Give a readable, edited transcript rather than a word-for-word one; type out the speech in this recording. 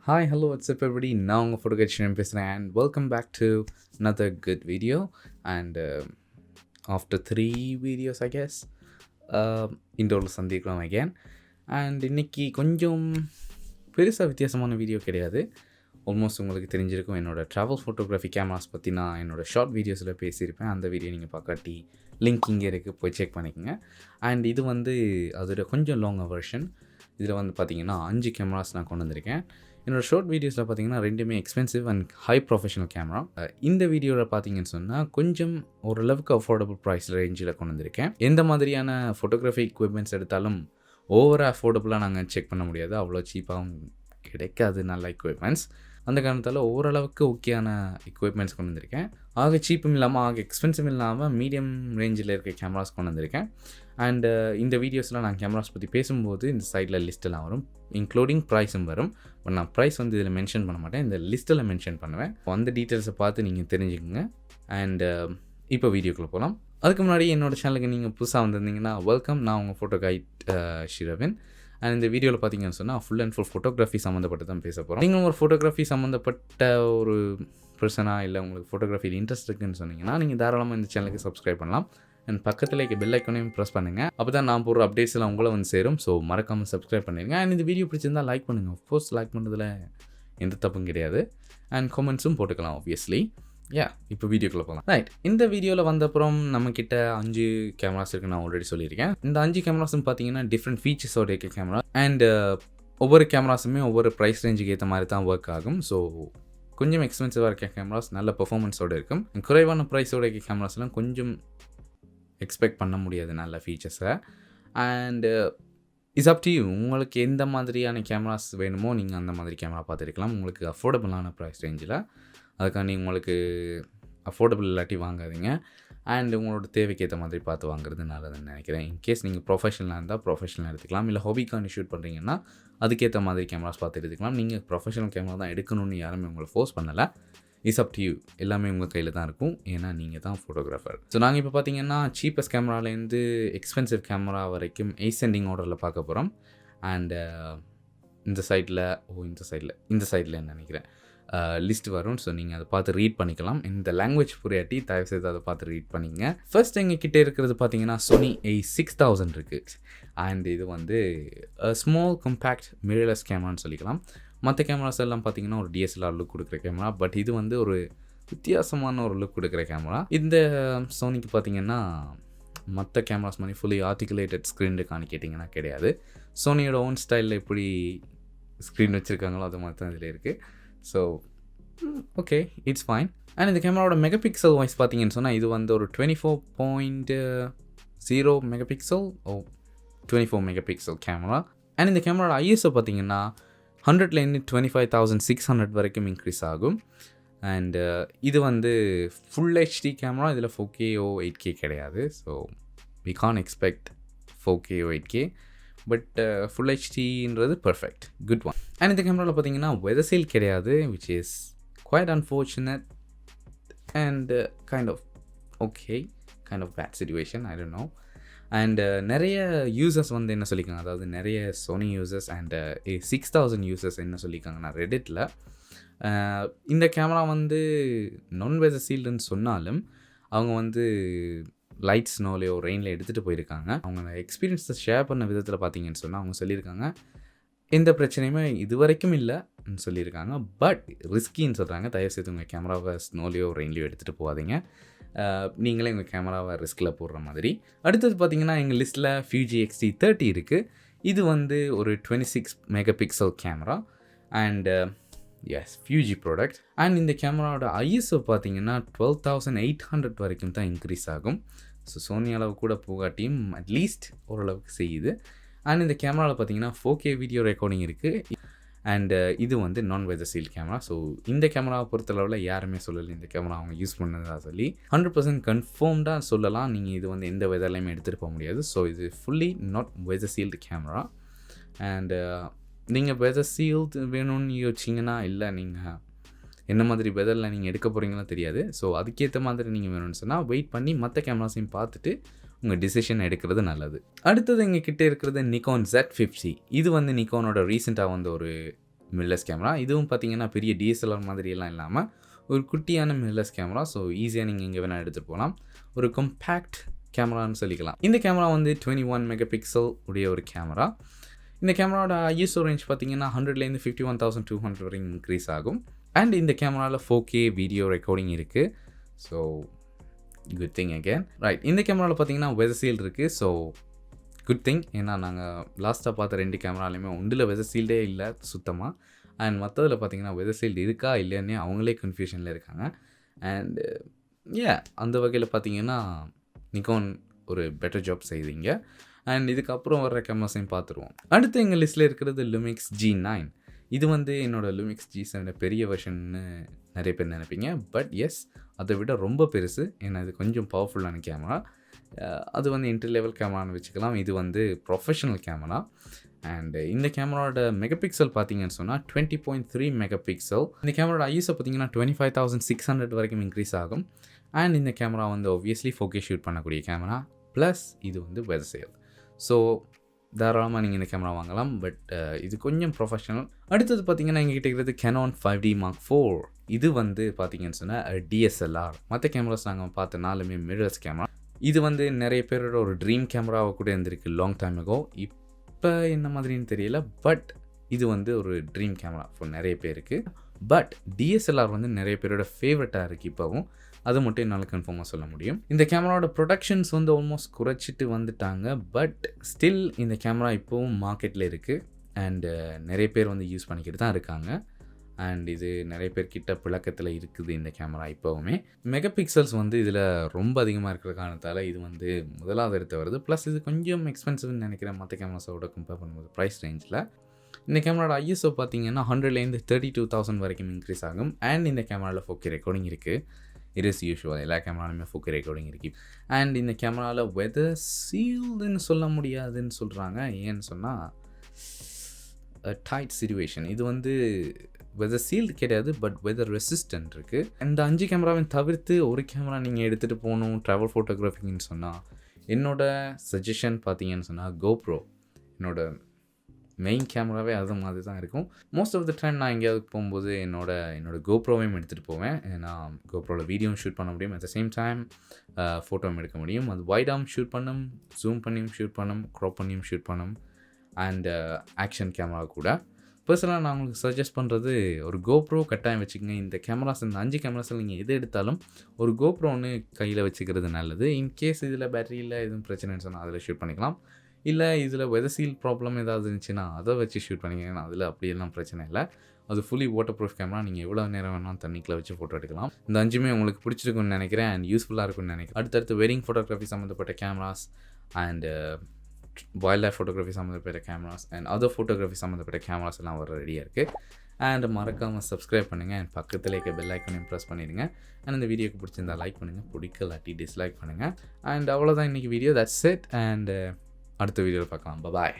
Hi, hello, what's up everybody? நான் உங்கள் photographer பேசுகிறேன் and welcome back to another good video and after 3 videos I guess இண்டோரில் சந்திக்கலாம் again and இன்னைக்கு கொஞ்சம் பெருசாக வித்தியாசமான வீடியோ கிடையாது. ஆல்மோஸ்ட் உங்களுக்கு தெரிஞ்சிருக்கும் என்னோடய ட்ராவல் ஃபோட்டோகிராஃபி கேமராஸ் பற்றி நான் என்னோடய ஷார்ட் வீடியோஸில் பேசியிருப்பேன். அந்த வீடியோ நீங்கள் பார்க்காட்டி லிங்க் இங்கே இருக்குது, போய் செக் பண்ணிக்கோங்க. அண்ட் இது வந்து அதோட கொஞ்சம் லாங் வெர்ஷன். இதில் வந்து பார்த்திங்கன்னா 5 கேமராஸ் நான் கொண்டு வந்திருக்கேன். என்னோடய ஷார்ட் வீடியோஸில் பார்த்தீங்கன்னா ரெண்டுமே expensive and high professional camera. இந்த வீடியோவில் பார்த்தீங்கன்னு சொன்னால் கொஞ்சம் ஓரளவுக்கு அஃபோர்டபுள் ப்ரைஸ் ரேஞ்சில் கொண்டு வந்திருக்கேன். எந்த மாதிரியான ஃபோட்டோகிராஃபி எக்யூப்மெண்ட்ஸ் எடுத்தாலும் ஓவராக அஃபோர்டபுளாக நாங்கள் செக் பண்ண முடியாது, அவ்வளோ சீப்பாகவும் கிடைக்காது நல்ல எக்யூப்மெண்ட்ஸ். அந்த காரணத்தால் ஓரளவுக்கு ஓகேயான எக்யூப்மெண்ட்ஸ் கொண்டு வந்திருக்கேன். ஆக சீப்பும் இல்லாமல் ஆக எக்ஸ்பென்சிவ் இல்லாமல் மீடியம் ரேஞ்சில் இருக்க கேமராஸ் கொண்டு வந்திருக்கேன். அண்டு இந்த வீடியோஸில் நான் கேமராஸ் பற்றி பேசும்போது இந்த சைடில் லிஸ்ட்டெல்லாம் வரும், இன்க்ளூடிங் ப்ரைஸும் வரும். பட் நான் ப்ரைஸ் வந்து இதில் மென்ஷன் பண்ண மாட்டேன், இந்த லிஸ்ட்டில் மென்ஷன் பண்ணுவேன். அந்த டீட்டெயில்ஸை பார்த்து நீங்கள் தெரிஞ்சுக்கோங்க. அண்டு இப்போ வீடியோக்குள்ளே போகலாம். அதுக்கு முன்னாடி என்னோடய சேனலுக்கு நீங்கள் புதுசாக வந்திருந்தீங்கன்னா வெல்கம். நான் உங்கள் ஃபோட்டோ கைட் ஷிரவின். அண்ட் இந்த வீடியோவில் பார்த்தீங்கன்னு சொன்னால் ஃபுல் அண்ட் ஃபுல் ஃபோட்டோகிராஃபி சம்மந்தப்பட்டு தான் பேச போகிறோம். நீங்கள் ஒரு ஃபோட்டோகிராஃபி சம்மந்தப்பட்ட ஒரு பர்சனாக இல்லை உங்களுக்கு ஃபோட்டோகிராஃபியில் இன்ட்ரெஸ்ட் இருக்குன்னு சொன்னீங்கன்னா நீங்கள் தாராளமாக இந்த சேனலுக்கு சப்ஸ்கிரைப் பண்ணலாம். அண்ட் பக்கத்தில் இருக்க பெல் ஐக்கானையும் ப்ரெஸ் பண்ணுங்கள். அப்போ தான் நான் போடுற அப்டேட்ஸ் எல்லாம் உங்களை வந்து சேரும். ஸோ மறக்காமல் சப்ஸ்கிரைப் பண்ணிடுங்க. அண்ட் இந்த வீடியோ பிடிச்சிருந்தால் லைக் பண்ணுங்கள். ஆஃப்கோர்ஸ் லைக் பண்ணுறதுல எந்த தப்பும் கிடையாது. அண்ட் கமெண்ட்ஸும் போட்டுக்கலாம் ஆப்வியஸ்லி. இப்போ வீடியோக்குள்ளே போகலாம். ரைட், இந்த வீடியோவில் வந்தப்புறம் நம்மக்கிட்ட 5 கேமராஸ் இருக்குது, நான் ஆல்ரெடி சொல்லியிருக்கேன். இந்த 5 கேமராஸும் பார்த்தீங்கன்னா டிஃப்ரெண்ட் ஃபீச்சர்ஸோட இருக்க கேமரா. அண்ட் ஒவ்வொரு கேமராஸுமே ஒவ்வொரு ப்ரைஸ் ரேஞ்சுக்கு ஏற்ற மாதிரி தான் ஒர்க் ஆகும். ஸோ கொஞ்சம் எக்ஸ்பென்சிவாக இருக்க கேமராஸ் நல்ல பெர்ஃபார்மன்ஸோடு இருக்கும். குறைவான ப்ரைஸோட இருக்க கேமராஸ்லாம் கொஞ்சம் எக்ஸ்பெக்ட் பண்ண முடியாது நல்ல ஃபீச்சர்ஸை. And it's up to you, உங்களுக்கு எந்த மாதிரியான கேமராஸ் வேணுமோ நீங்கள் அந்த மாதிரி கேமரா பார்த்துருக்கலாம். உங்களுக்கு அஃபோர்டபுளான ப்ரைஸ் ரேஞ்சில். அதுக்காண்டி உங்களுக்கு அஃபோர்டபுள் இல்லாட்டி வாங்காதீங்க. அண்ட் உங்களோட தேவைக்கு ஏற்ற மாதிரி பார்த்து வாங்குறது நல்லதுன்னு நினைக்கிறேன். இன்கேஸ் நீங்கள் ப்ரொஃபஷனலாக இருந்தால் ப்ரொஃபஷனல் எடுத்துக்கலாம், இல்லை ஹாபிக்காண்டி ஷூட் பண்ணுறீங்கன்னா அதுக்கேற்ற மாதிரி கேமராஸ் பார்த்து எடுத்துக்கலாம். நீங்கள் ப்ரொஃபஷனல் கேமரா தான் எடுக்கணும்னு யாருமே உங்களை ஃபோர்ஸ் பண்ணலை. இட்ஸ் அப் டு யூ, எல்லாமே உங்கள் கையில் தான் இருக்கும், ஏன்னா நீங்கள் தான் ஃபோட்டோகிராஃபர். ஸோ நாங்கள் இப்போ பார்த்தீங்கன்னா சீப்பஸ்ட் கேமராலேருந்து எக்ஸ்பென்சிவ் கேமரா வரைக்கும் எய்செண்டிங் ஆர்டரில் பார்க்க போகிறோம். அண்டு இந்த சைடில் என்ன நினைக்கிறேன் லிஸ்ட் வரும். ஸோ நீங்கள் அதை பார்த்து ரீட் பண்ணிக்கலாம். இந்த லாங்குவேஜ் புரியாட்டி தயவுசெய்து அதை பார்த்து ரீட் பண்ணிங்க. ஃபர்ஸ்ட் எங்கள் கிட்டே இருக்கிறது பார்த்தீங்கன்னா Sony A6000 இருக்குது. அண்ட் இது வந்து ஸ்மால் கம்பேக்ட் மிரர்லெஸ் கேமரான்னு சொல்லிக்கலாம். மற்ற கேமராஸ் எல்லாம் பார்த்தீங்கன்னா ஒரு DSLR லுக் கொடுக்குற கேமரா, பட் இது வந்து ஒரு வித்தியாசமான ஒரு லுக் கொடுக்குற கேமரா. இந்த சோனிக்கு பார்த்தீங்கன்னா மற்ற கேமராஸ் மாதிரி ஃபுல்லி ஆர்டிகுலேட்டட் ஸ்க்ரீன் இருக்கான்னு கேட்டிங்கன்னா கிடையாது. சோனியோட ஓன் ஸ்டைலில் எப்படி ஸ்க்ரீன் வச்சுருக்காங்களோ அது மாதிரி தான் இதில் இருக்குது. So okay, it's fine. And இந்த கேமராவோட மெகா பிக்சல் வாய்ஸ் பார்த்தீங்கன்னு சொன்னால் இது வந்து ஒரு 24.0 mega pixel 24 mega pixel camera. And இந்த கேமராவோட ISO பார்த்தீங்கன்னா 100லேருந்து 25,600 வரைக்கும் இன்க்ரீஸ் ஆகும். அண்டு இது வந்து ஃபுல் HD கேமரா. இதில் 4K 8K கிடையாது. So we can expect 4K 8K, but full ஹெச்டின்றது பர்ஃபெக்ட், குட் ஒன். அண்ட் இந்த கேமராவில் பார்த்தீங்கன்னா வெதர் சீல் கிடையாது, which is quite unfortunate and kind of bad situation, I don't know. And நிறைய users வந்து என்ன சொல்லியிருக்காங்க, அதாவது நிறைய சோனி யூசர்ஸ் அண்ட் 6000 யூசர்ஸ் என்ன சொல்லியிருக்காங்கன்னா ரெடிட்டில் இந்த கேமரா வந்து நான் வெதர் சீல்டுன்னு சொன்னாலும் அவங்க வந்து லைட் ஸ்னோலையோ ரெயினில் எடுத்துகிட்டு போயிருக்காங்க. அவங்க எக்ஸ்பீரியன்ஸை ஷேர் பண்ண விதத்தில் பார்த்தீங்கன்னு சொன்னால் அவங்க சொல்லியிருக்காங்க எந்த பிரச்சனையுமே இது வரைக்கும் இல்லைன்னு சொல்லியிருக்காங்க. பட் ரிஸ்கின்னு சொல்கிறாங்க. தயவுசெய்து உங்கள் கேமராவை ஸ்னோலையோ ரெயின்லையோ எடுத்துகிட்டு போகாதீங்க, நீங்களே உங்கள் கேமராவை ரிஸ்கில் போடுற மாதிரி. அடுத்தது பார்த்தீங்கன்னா எங்கள் லிஸ்ட்டில் Fuji X-T30 இருக்குது. இது வந்து ஒரு 26 mega pixel camera and Fuji product. And இந்த கேமராவோட ISO பார்த்தீங்கன்னா 12,800 வரைக்கும் தான் இன்க்ரீஸ் ஆகும். ஸோ சோனி அளவு கூட போகாட்டியும் அட்லீஸ்ட் ஓரளவுக்கு செய்யுது. அண்ட் இந்த கேமராவில் பார்த்தீங்கன்னா 4K வீடியோ ரெக்கார்டிங் இருக்குது. அண்டு இது வந்து நான் வெதர் சீல் கேமரா. ஸோ இந்த கேமராவை பொறுத்தளவில் யாருமே சொல்லலை இந்த கேமரா அவங்க யூஸ் பண்ணதாக சொல்லி 100% கன்ஃபார்ம்டாக சொல்லலாம். நீங்கள் இது வந்து எந்த வெதர்லையுமே எடுத்துகிட்டு போக முடியாது. ஸோ இது fully not weather sealed camera. And நீங்கள் வெதர் சீல்டு வேணும்னு யோசிச்சிங்கன்னா இல்லை, நீங்கள் என்ன மாதிரி வெதரில் நீங்கள் எடுக்க போகிறீங்களோ தெரியாது. ஸோ அதுக்கேற்ற மாதிரி நீங்கள் வேணும்னு சொன்னால் வெயிட் பண்ணி மற்ற கேமராஸையும் பார்த்துட்டு உங்கள் டிசிஷன் எடுக்கிறது நல்லது. அடுத்தது எங்கள் கிட்டே இருக்கிறது நிக்கான் Z50. இது வந்து நிக்கானோட ரீசெண்டாக வந்து ஒரு மிரர்லெஸ் கேமரா. இதுவும் பார்த்தீங்கன்னா பெரிய டிஎஸ்எல்ஆர் மாதிரியெல்லாம் இல்லாமல் ஒரு குட்டியான மிரர்லெஸ் கேமரா. ஸோ ஈஸியாக நீங்கள் எங்கே வேணால் எடுத்துகிட்டு போகலாம். ஒரு கம்பேக்ட் கேமரான்னு சொல்லிக்கலாம். இந்த கேமரா வந்து 21 மெகா பிக்சல் உடைய ஒரு கேமரா. இந்த கேமராவோட ஐஎஸ்ஓ ரேஞ்ச் பார்த்தீங்கன்னா 100லேருந்து 51,200 வரைக்கும் இன்க்ரீஸ் ஆகும். அண்ட் இந்த கேமராவில் 4K வீடியோ ரெக்கார்டிங் இருக்குது. So good thing again. Right, இந்த கேமராவில் பார்த்தீங்கன்னா வெதர் சீல்டு இருக்குது. So good thing. ஏன்னா நாங்கள் லாஸ்ட்டாக பார்த்த 2 கேமராலையுமே ஒன்றில் வெதர் சீல்டே இல்லை சுத்தமாக. அண்ட் மற்றதில் பார்த்தீங்கன்னா வெதர் சீல்டு இருக்கா இல்லைன்னு அவங்களே கன்ஃபியூஷனில் இருக்காங்க. அண்ட் அந்த வகையில் பார்த்தீங்கன்னா நிக்கோன் ஒரு பெட்டர் ஜாப் செய்தீங்க. அண்ட் இதுக்கப்புறம் வர்ற கேமராஸையும் பார்த்துருவோம். அடுத்து எங்கள் லிஸ்ட்டில் இருக்கிறது லுமிக்ஸ் G9. இது வந்து என்னோடய லுமிக்ஸ் G7 பெரிய வெர்ஷன்னு நிறைய பேர் நினைப்பீங்க. பட் எஸ், அதை விட ரொம்ப பெருசு. ஏன்னா இது கொஞ்சம் பவர்ஃபுல்லான கேமரா. அது வந்து என்ட்ரி லெவல் கேமரான்னு வச்சுக்கலாம். இது வந்து ப்ரொஃபஷனல் கேமரா. அண்ட் இந்த கேமராவோட மெகா பிக்சல் பார்த்தீங்கன்னு சொன்னால் 20.3 மெகா பிக்சல். இந்த கேமராவோட ஐஎஸ்ஓ பார்த்தீங்கன்னா 25,600 வரைக்கும் இன்க்ரீஸ் ஆகும். அண்ட் இந்த கேமரா வந்து ஒப்வியஸ்லி 4K ஷூட் பண்ணக்கூடிய கேமரா. ப்ளஸ் இது வந்து வெதர் சேல். ஸோ தாராளமாக நீங்கள் இந்த கேமரா வாங்கலாம். பட் இது கொஞ்சம் ப்ரொஃபஷனல். அடுத்தது பார்த்தீங்கன்னா எங்ககிட்ட இருக்கிறது Canon 5D Mark IV. இது வந்து பார்த்தீங்கன்னு சொன்னால் டிஎஸ்எல்ஆர். மற்ற கேமராஸ் நாங்கள் பார்த்த 4மே மிரர்லெஸ் கேமரா. இது வந்து நிறைய பேரோட ஒரு ட்ரீம் கேமராவை கூட இருந்திருக்கு லாங் டைம் அகோ. இப்போ என்ன மாதிரின்னு தெரியல. பட் இது வந்து ஒரு ட்ரீம் கேமரா ஃபார் நிறைய பேருக்கு. பட் டிஎஸ்எல்ஆர் வந்து நிறைய பேரோட ஃபேவரட்டாக இருக்குது இப்போவும். அது மட்டும் என்னால் கன்ஃபார்மாக சொல்ல முடியும். இந்த கேமராவோட ப்ரொடக்ஷன்ஸ் வந்து ஆல்மோஸ்ட் குறைச்சிட்டு வந்துட்டாங்க. பட் ஸ்டில் இந்த கேமரா இப்போவும் மார்க்கெட்டில் இருக்குது. அண்டு நிறைய பேர் வந்து யூஸ் பண்ணிக்கிட்டு தான் இருக்காங்க. அண்ட் இது நிறைய பேர்கிட்ட புழக்கத்தில் இருக்குது இந்த கேமரா இப்போவுமே. மெகா பிக்சல்ஸ் வந்து இதில் ரொம்ப அதிகமாக இருக்கிற காரணத்தால் இது வந்து முதலாவது இடத்த வருது. ப்ளஸ் இது கொஞ்சம் எக்ஸ்பென்சிவ்னு நினைக்கிறேன் மற்ற கேமராஸோட கம்பேர் பண்ணும்போது ப்ரைஸ் ரேஞ்சில். இந்த கேமராவோட ஐஎஸ்ஓ பார்த்தீங்கன்னா 100லேருந்து 32,000 வரைக்கும் இன்க்ரீஸ் ஆகும். அண்ட் இந்த கேமராவில் 4K ரெக்கார்டிங் இருக்குது. It is usual. எல்லா கேமராலுமே 4K ரெக்கார்டிங் இருக்குது. அண்ட் இந்த கேமராவில் வெதர் சீல்டுன்னு சொல்ல முடியாதுன்னு சொல்கிறாங்க. ஏன்னு சொன்னால் டைட் சிச்சுவேஷன். இது வந்து வெதர் சீல்டு கிடையாது, பட் வெதர் ரெசிஸ்டன்ட் இருக்குது. இந்த 5 கேமராவையும் தவிர்த்து ஒரு கேமரா நீங்கள் எடுத்துகிட்டு போகணும் ட்ராவல் ஃபோட்டோகிராஃபின்னு சொன்னால் என்னோடய சஜஷன் பார்த்தீங்கன்னு சொன்னால் GoPro. என்னோடய மெயின் கேமராவே அது மாதிரி தான் இருக்கும். மோஸ்ட் ஆஃப் த டைம் நான் எங்கேயாவது போகும்போது என்னோட GoProவையும் எடுத்துகிட்டு போவேன். ஏன்னா GoProவில் வீடியோவும் ஷூட் பண்ண முடியும். அட் த சேம் டைம் ஃபோட்டோவும் எடுக்க முடியும். அது வைடாகவும் ஷூட் பண்ணும், ஜூம் பண்ணியும் ஷூட் பண்ணும், க்ராப் பண்ணியும் ஷூட் பண்ணும். அண்ட் ஆக்ஷன் கேமரா கூட. பர்சனலாக நான் உங்களுக்கு சஜஸ்ட் பண்ணுறது ஒரு GoPro கட்டாயம் வச்சுக்கோங்க. இந்த கேமராஸ், இந்த 5 கேமராஸில் நீங்கள் எது எடுத்தாலும் ஒரு GoPro ஒன்று கையில் வச்சுக்கிறது நல்லது. இன்கேஸ் இதில் பேட்டரியில் எதுவும் பிரச்சனைன்னு சொன்னால் அதில் ஷூட் பண்ணிக்கலாம். இல்லை இதில் வெதர் சீல் ப்ராப்ளம் ஏதாவது இருந்துச்சுன்னா அதை வச்சு ஷூட் பண்ணிங்கன்னா அதில் அப்படியெல்லாம் பிரச்சனை இல்லை. அது ஃபுல்லி வாட்டர் ப்ரூஃப் கேமரா. நீங்கள் எவ்வளோ நேரம் வேணாலும் தண்ணிக்குள்ள வச்சு ஃபோட்டோ எடுக்கலாம். இந்த 5மே உங்களுக்கு பிடிச்சிருக்குன்னு நினைக்கிறேன். அண்ட் யூஸ்ஃபுல்லாக இருக்குன்னு நினைக்கிறேன். அடுத்தடுத்து வெட்டிங் ஃபோட்டோகிராஃபி சம்மந்தப்பட்ட cameras and wild life photography சம்மந்தப்பட்ட கேமராஸ் அண்ட் அதர் ஃபோட்டோகிராஃபி சம்மந்தப்பட்ட கேமராஸ் எல்லாம் வர ரெடியாக இருக்குது. அண்ட் மறக்காமல் சப்ஸ்கிரைப் பண்ணுங்கள். அண்ட் பக்கத்தில் இருக்க பெல் ஐக்கனையும் ப்ரெஸ் பண்ணிடுங்க. அண்ட் இந்த வீடியோக்கு பிடிச்சிருந்தா லைக் பண்ணுங்கள், பிடிக்கலாட்டி டிஸ்லைக் பண்ணுங்கள். அண்ட் அவ்வளோதான் இன்றைக்கி வீடியோ. That's it. அண்ட் அடுத்த வீடியோவில் பார்க்கலாம். பாய்.